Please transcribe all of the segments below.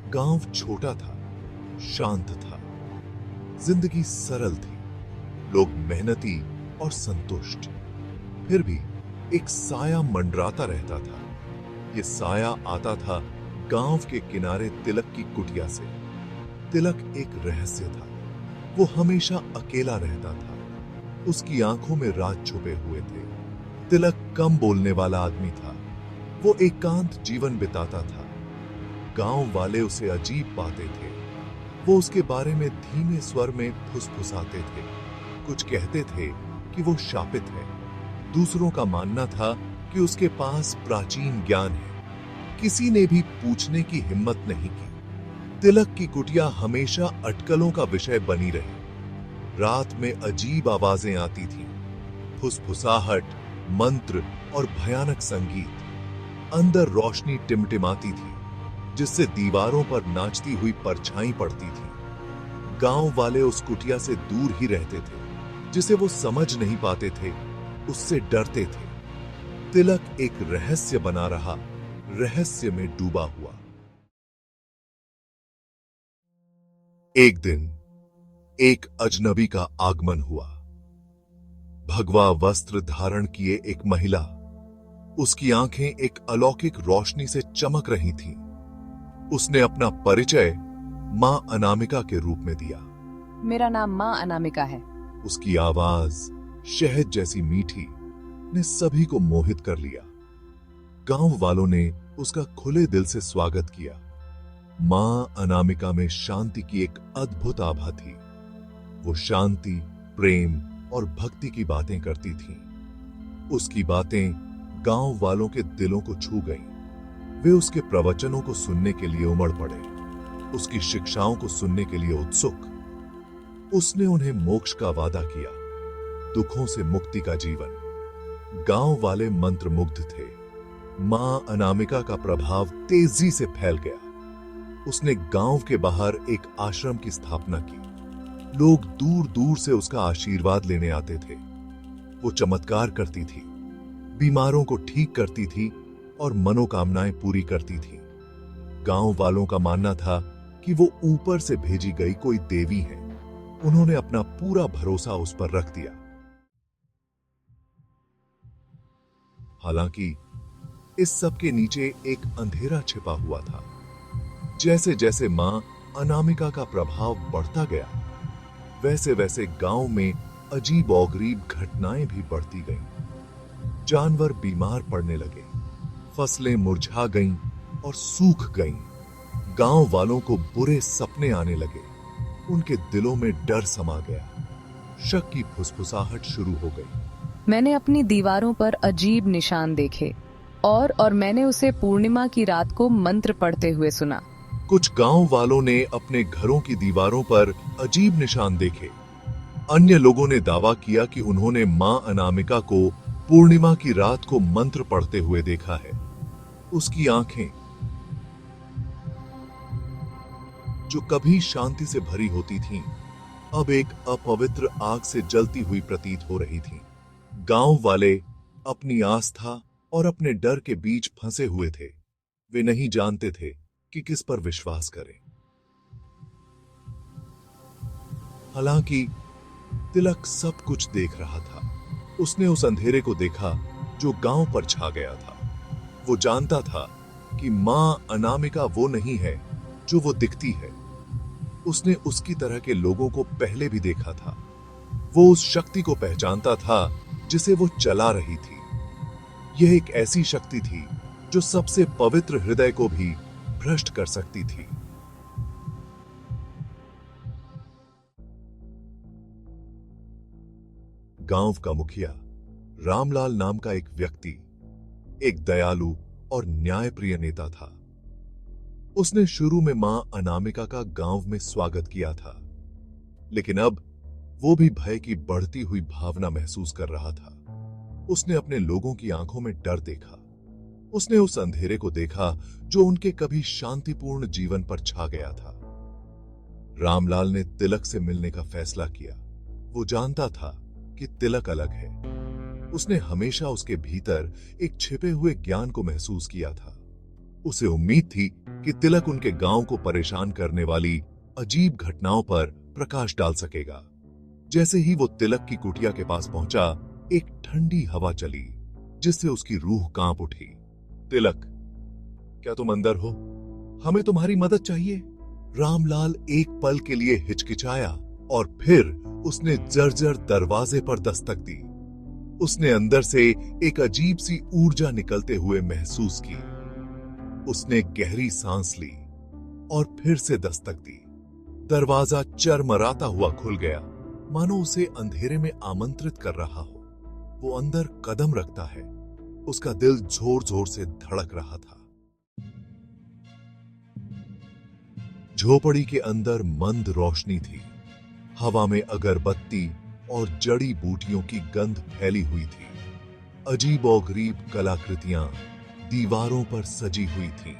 गांव छोटा था, शांत था, जिंदगी सरल थी, लोग मेहनती और संतुष्ट। फिर भी एक साया मंडराता रहता था। ये साया आता था गांव के किनारे तिलक की कुटिया से। तिलक एक रहस्य था। वो हमेशा अकेला रहता था। उसकी आंखों में राज छुपे हुए थे। तिलक कम बोलने वाला आदमी था। वो एकांत जीवन बिताता था। गांव वाले उसे अजीब पाते थे। वो उसके बारे में धीमे स्वर में फुसफुसाते थे। कुछ कहते थे कि वो शापित है। दूसरों का मानना था कि उसके पास प्राचीन ज्ञान है। किसी ने भी पूछने की हिम्मत नहीं की। तिलक की कुटिया हमेशा अटकलों का विषय बनी रही। रात में अजीब आवाजें आती थीं, फुसफुसाहट, मंत्र और भयानक संगीत। अंदर रोशनी टिमटिमाती थी, जिससे दीवारों पर नाचती हुई परछाई पड़ती थी। गांव वाले उस कुटिया से दूर ही रहते थे। जिसे वो समझ नहीं पाते थे, उससे डरते थे। तिलक एक रहस्य बना रहा, रहस्य में डूबा हुआ। एक दिन एक अजनबी का आगमन हुआ। भगवा वस्त्र धारण किए एक महिला। उसकी आंखें एक अलौकिक रोशनी से चमक रही थीं। उसने अपना परिचय मां अनामिका के रूप में दिया। मेरा नाम मां अनामिका है। उसकी आवाज शहद जैसी मीठी ने सभी को मोहित कर लिया। गांव वालों ने उसका खुले दिल से स्वागत किया। मां अनामिका में शांति की एक अद्भुत आभा थी। वो शांति, प्रेम और भक्ति की बातें करती थी। उसकी बातें गांव वालों के दिलों को छू गईं। वे उसके प्रवचनों को सुनने के लिए उमड़ पड़े, उसकी शिक्षाओं को सुनने के लिए उत्सुक। उसने उन्हें मोक्ष का वादा किया, दुखों से मुक्ति का जीवन। गांव वाले मंत्रमुग्ध थे। मां अनामिका का प्रभाव तेजी से फैल गया। उसने गांव के बाहर एक आश्रम की स्थापना की। लोग दूर दूर से उसका आशीर्वाद लेने आते थे। वो चमत्कार करती थी, बीमारों को ठीक करती थी और मनोकामनाएं पूरी करती थी। गांव वालों का मानना था कि वो ऊपर से भेजी गई कोई देवी है। उन्होंने अपना पूरा भरोसा उस पर रख दिया। हालांकि इस सब के नीचे एक अंधेरा छिपा हुआ था। जैसे जैसे मां अनामिका का प्रभाव बढ़ता गया, वैसे वैसे गांव में अजीब और गरीब घटनाएं भी बढ़ती गईं। जानवर बीमार पड़ने लगे, फसलें मुरझा गईं और सूख गईं। गांव वालों को बुरे सपने आने लगे। उनके दिलों में डर समा गया। शक की फुसफुसाहट शुरू हो गई। मैंने अपनी दीवारों पर अजीब निशान देखे और मैंने उसे पूर्णिमा की रात को मंत्र पढ़ते हुए सुना। कुछ गांव वालों ने अपने घरों की दीवारों पर अजीब निशान देखे। अन्य लोगों ने दावा किया कि उन्होंने मां अनामिका को पूर्णिमा की रात को मंत्र पढ़ते हुए देखा है। उसकी आंखें, जो कभी शांति से भरी होती थीं, अब एक अपवित्र आग से जलती हुई प्रतीत हो रही थीं। गांव वाले अपनी आस्था और अपने डर के बीच फंसे हुए थे। वे नहीं जानते थे कि किस पर विश्वास करें। हालांकि तिलक सब कुछ देख रहा था। उसने उस अंधेरे को देखा जो गांव पर छा गया था। वो जानता था कि मां अनामिका वो नहीं है जो वो दिखती है। उसने उसकी तरह के लोगों को पहले भी देखा था। वो उस शक्ति को पहचानता था जिसे वो चला रही थी। यह एक ऐसी शक्ति थी जो सबसे पवित्र हृदय को भी भ्रष्ट कर सकती थी। गांव का मुखिया रामलाल नाम का एक व्यक्ति एक दयालु और न्यायप्रिय नेता था। उसने शुरू में मां अनामिका का गांव में स्वागत किया था, लेकिन अब वो भी भय की बढ़ती हुई भावना महसूस कर रहा था। उसने अपने लोगों की आंखों में डर देखा। उसने उस अंधेरे को देखा जो उनके कभी शांतिपूर्ण जीवन पर छा गया था। रामलाल ने तिलक से मिलने का फैसला किया। वो जानता था कि तिलक अलग है। उसने हमेशा उसके भीतर एक छिपे हुए ज्ञान को महसूस किया था। उसे उम्मीद थी कि तिलक उनके गांव को परेशान करने वाली अजीब घटनाओं पर प्रकाश डाल सकेगा। जैसे ही वो तिलक की कुटिया के पास पहुंचा, एक ठंडी हवा चली जिससे उसकी रूह कांप उठी। तिलक, क्या तुम अंदर हो? हमें तुम्हारी मदद चाहिए। रामलाल एक पल के लिए हिचकिचाया और फिर उसने जर्जर दरवाजे पर दस्तक दी। उसने अंदर से एक अजीब सी ऊर्जा निकलते हुए महसूस की। उसने गहरी सांस ली और फिर से दस्तक दी। दरवाजा चरमराता हुआ खुल गया, मानो उसे अंधेरे में आमंत्रित कर रहा हो। वो अंदर कदम रखता है, उसका दिल जोर जोर से धड़क रहा था। झोपड़ी के अंदर मंद रोशनी थी। हवा में अगरबत्ती और जड़ी बूटियों की गंध फैली हुई थी। अजीबोगरीब कलाकृतियां दीवारों पर सजी हुई थीं।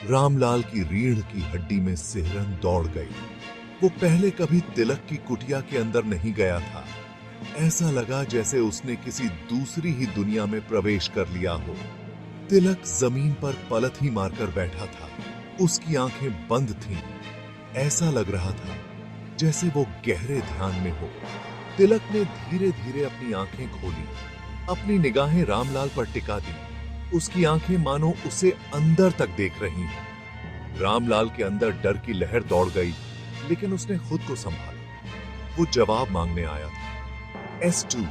रामलाल की रीढ़ की हड्डी में सिहरन दौड़ गई। वो पहले कभी तिलक की कुटिया के अंदर नहीं गया था। ऐसा लगा जैसे उसने किसी दूसरी ही दुनिया में प्रवेश कर लिया हो। तिलक जमीन पर पलथ ही मारकर बैठा था। उसकी आंखें बंद थीं। ऐसा लग रहा था जैसे वो गहरे ध्यान में हो। तिलक ने धीरे धीरे अपनी आंखें खोली, अपनी निगाहें रामलाल पर टिका दी। उसकी आंखें मानो उसे अंदर तक देख रही हैं। रामलाल के अंदर डर की लहर दौड़ गई, लेकिन उसने खुद को संभाला। वो जवाब मांगने आया था। S2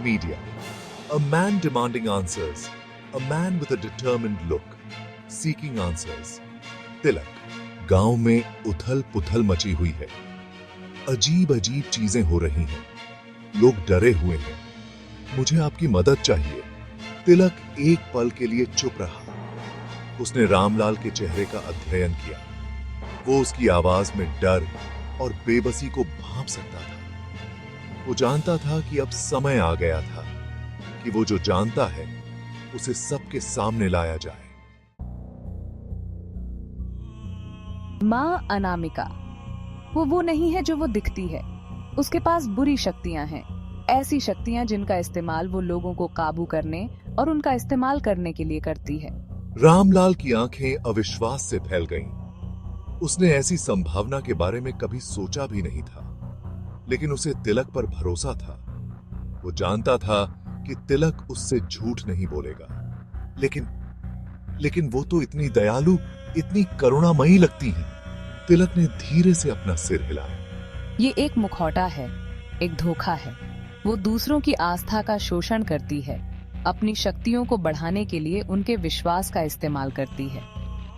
media, a man demanding answers, a man with a determined look, seeking answers. तिलक, गांव में उथल पुथल मची हुई है। अजीब अजीब चीजें हो रही हैं। लोग डरे हुए हैं। मुझे आपकी मदद चाहिए। तिलक एक पल के लिए चुप रहा। उसने रामलाल के चेहरे का अध्ययन किया। वो उसकी आवाज में डर और बेबसी को भांप सकता था। वो जानता था कि अब समय आ गया था कि वो जो जानता है उसे सबके सामने लाया जाए। माँ अनामिका, वो नहीं है जो वो दिखती है। उसके पास बुरी शक्तियां हैं, ऐसी शक्तियां जिनका इस्तेमाल वो लोगों को काबू करने और उनका इस्तेमाल करने के लिए करती है। रामलाल की आंखें अविश्वास से फैल गईं। उसने ऐसी संभावना के बारे में कभी सोचा भी नहीं था, लेकिन उसे तिलक पर भरोसा था। वो जानता था कि तिलक उससे झूठ नहीं बोलेगा। लेकिन वो तो इतनी दयालु, इतनी करुणामयी लगती हैं। तिलक ने धीरे से अपना सिर हिलाया। ये एक मुखौटा है, एक धोखा है। वो दूसरों की आस्था का शोषण करती है, अपनी शक्तियों को बढ़ाने के लिए उनके विश्वास का इस्तेमाल करती है।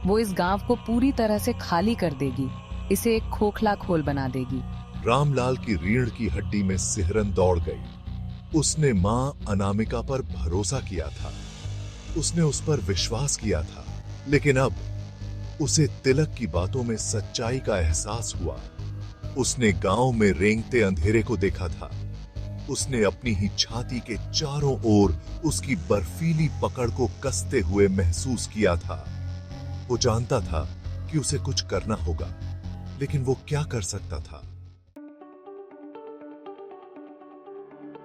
वो इस गांव को पूरी तरह से खाली कर देगी, इसे एक खोखला खोल बना देगी। रामलाल की रीढ़ की हड्डी में सिहरन दौड़ गई। उसने मां अनामिका पर भरोसा किया था, उसने उस पर विश्वास किया था, लेकिन अब उसे तिलक की बातों में सच्चाई का एहसास हुआ। उसने गांव में रेंगते अंधेरे को देखा था। उसने अपनी ही छाती के चारों ओर उसकी बर्फीली पकड़ को कसते हुए महसूस किया था। वो जानता था कि उसे कुछ करना होगा, लेकिन वो क्या कर सकता था?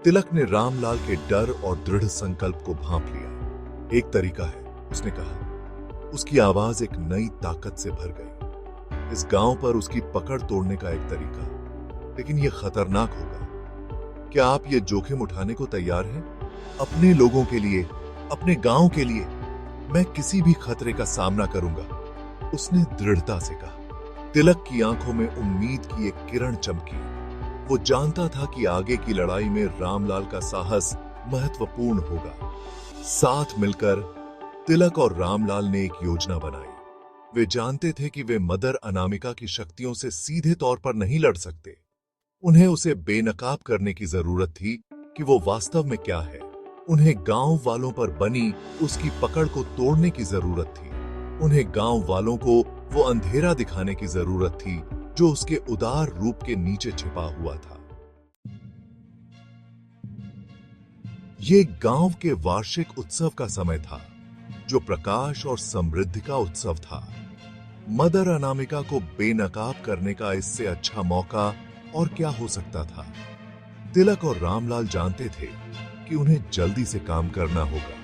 तिलक ने रामलाल के डर और दृढ़ संकल्प को भांप लिया। एक तरीका है, उसने कहा। उसकी आवाज एक नई ताकत से भर गई। इस गांव पर उसकी पकड़ तोड़ने का एक तरीका, लेकिन यह खतरनाक होगा। क्या आप ये जोखिम उठाने को तैयार हैं? अपने लोगों के लिए, अपने गांव के लिए मैं किसी भी खतरे का सामना करूंगा, उसने दृढ़ता से कहा। तिलक की आंखों में उम्मीद की एक किरण चमकी। वो जानता था कि आगे की लड़ाई में रामलाल का साहस महत्वपूर्ण होगा। साथ मिलकर तिलक और रामलाल ने एक योजना बनाई। वे जानते थे कि वे मदर अनामिका की शक्तियों से सीधे तौर पर नहीं लड़ सकते। उन्हें उसे बेनकाब करने की जरूरत थी कि वो वास्तव में क्या है। उन्हें गांव वालों पर बनी उसकी पकड़ को तोड़ने की जरूरत थी। उन्हें गांव वालों को वो अंधेरा दिखाने की जरूरत थी जो उसके उदार रूप के नीचे छिपा हुआ था। ये गांव के वार्षिक उत्सव का समय था, जो प्रकाश और समृद्धि का उत्सव था। मदर अनामिका को बेनकाब करने का इससे अच्छा मौका और क्या हो सकता था? तिलक और रामलाल जानते थे कि उन्हें जल्दी से काम करना होगा,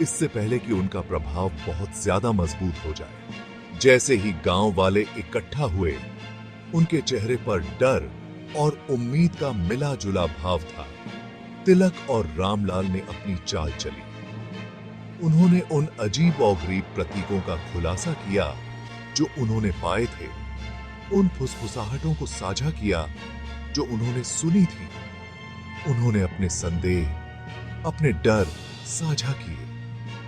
इससे पहले कि उनका प्रभाव बहुत ज्यादा मजबूत हो जाए। जैसे ही गांव वाले इकट्ठा हुए, उनके चेहरे पर डर और उम्मीद का मिला जुला भाव था। तिलक और रामलाल ने अपनी चाल चली। उन्होंने उन अजीब और गरीब प्रतीकों का खुलासा किया जो उन्होंने पाए थे, उन फुसफुसाहटों को साझा किया जो उन्होंने सुनी थी। उन्होंने अपने संदेह, अपने डर साझा किए।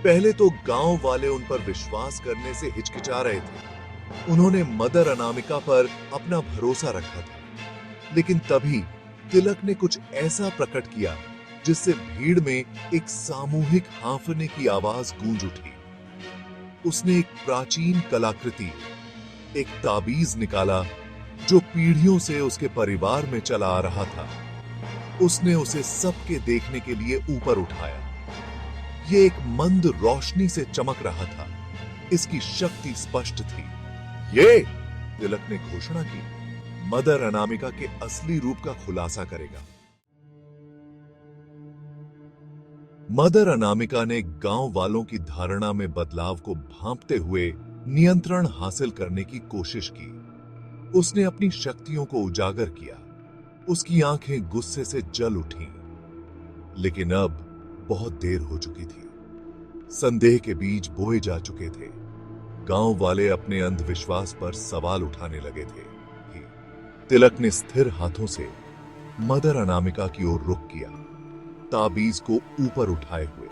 पहले तो गांव वाले उन पर विश्वास करने से हिचकिचा रहे थे। उन्होंने मदर अनामिका पर अपना भरोसा रखा था, लेकिन तभी तिलक ने कुछ ऐसा प्रकट किया जिससे भीड़ में एक सामूहिक हांफने की आवाज गूंज उठी। उसने एक प्राचीन कलाकृति, एक ताबीज निकाला जो पीढ़ियों से उसके परिवार में चला आ रहा था। उसने उसे सबके देखने के लिए ऊपर उठाया। यह एक मंद रोशनी से चमक रहा था। इसकी शक्ति स्पष्ट थी। ये, तिलक ने घोषणा की, मदर अनामिका के असली रूप का खुलासा करेगा। मदर अनामिका ने गांव वालों की धारणा में बदलाव को भांपते हुए नियंत्रण हासिल करने की कोशिश की। उसने अपनी शक्तियों को उजागर किया। उसकी आंखें गुस्से से जल उठीं। लेकिन अब बहुत देर हो चुकी थी। संदेह के बीज बोए जा चुके थे। गांव वाले अपने अंधविश्वास पर सवाल उठाने लगे थे। तिलक ने स्थिर हाथों से मदर अनामिका की ओर रुख किया, ताबीज को ऊपर उठाए हुए।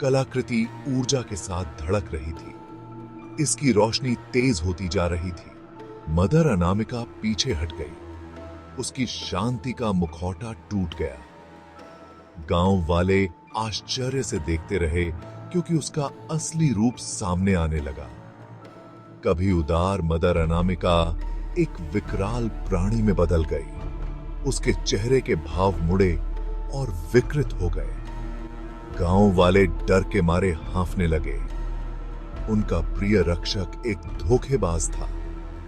कलाकृति ऊर्जा के साथ धड़क रही थी। इसकी रोशनी तेज होती जा रही थी। मदर अनामिका पीछे हट गई। उसकी शांति का मुखौटा टूट गया। गांव वाले आश्चर्य से देखते रहे क्योंकि उसका असली रूप सामने आने लगा। कभी उदार मदर अनामिका एक विकराल प्राणी में बदल गई। उसके चेहरे के भाव मुड़े और विकृत हो गए। गांव वाले डर के मारे हांफने लगे। उनका प्रिय रक्षक एक धोखेबाज था,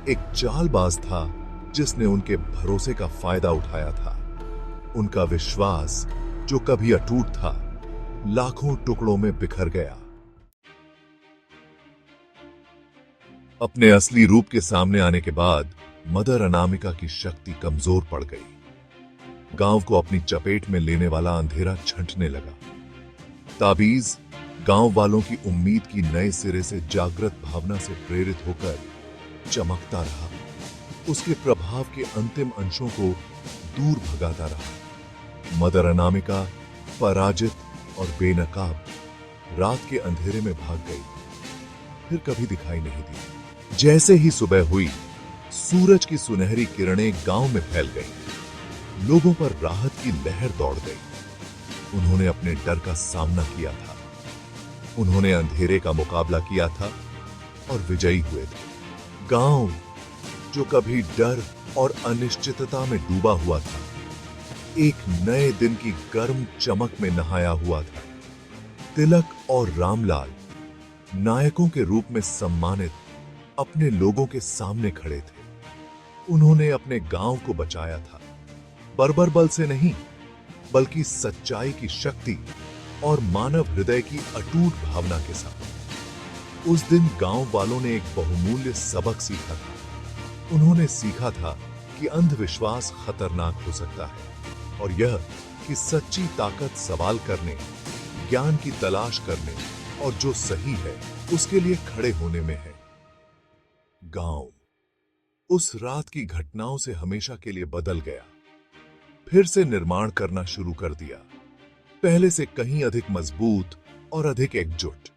एक चालबाज था जिसने उनके भरोसे का फायदा उठाया था। उनका विश्वास, जो कभी अटूट था, लाखों टुकड़ों में बिखर गया। अपने असली रूप के सामने आने के बाद मदर अनामिका की शक्ति कमजोर पड़ गई। गांव को अपनी चपेट में लेने वाला अंधेरा छंटने लगा। ताबीज गांव वालों की उम्मीद की नए सिरे से जागृत भावना से प्रेरित होकर चमकता रहा। उसके प्रभाव के अंतिम अंशों को दूर भगाता रहा। मदर अनामिका पराजित और बेनकाब रात के अंधेरे में भाग गई, फिर कभी दिखाई नहीं दी। जैसे ही सुबह हुई, सूरज की सुनहरी किरणें गांव में फैल गईं। लोगों पर राहत की लहर दौड़ गई। उन्होंने अपने डर का सामना किया था। उन्होंने अंधेरे का मुकाबला किया था और विजयी हुए थे। गांव, जो कभी डर और अनिश्चितता में डूबा हुआ था, एक नए दिन की गर्म चमक में नहाया हुआ था। तिलक और रामलाल नायकों के रूप में सम्मानित अपने लोगों के सामने खड़े थे। उन्होंने अपने गांव को बचाया था, बर्बर बल से नहीं, बल्कि सच्चाई की शक्ति और मानव हृदय की अटूट भावना के साथ। उस दिन गांव वालों ने एक बहुमूल्य सबक सीखा था। उन्होंने सीखा था कि अंधविश्वास खतरनाक हो सकता है और यह कि सच्ची ताकत सवाल करने, ज्ञान की तलाश करने और जो सही है उसके लिए खड़े होने में है। गांव उस रात की घटनाओं से हमेशा के लिए बदल गया। फिर से निर्माण करना शुरू कर दिया, पहले से कहीं अधिक मजबूत और अधिक एकजुट।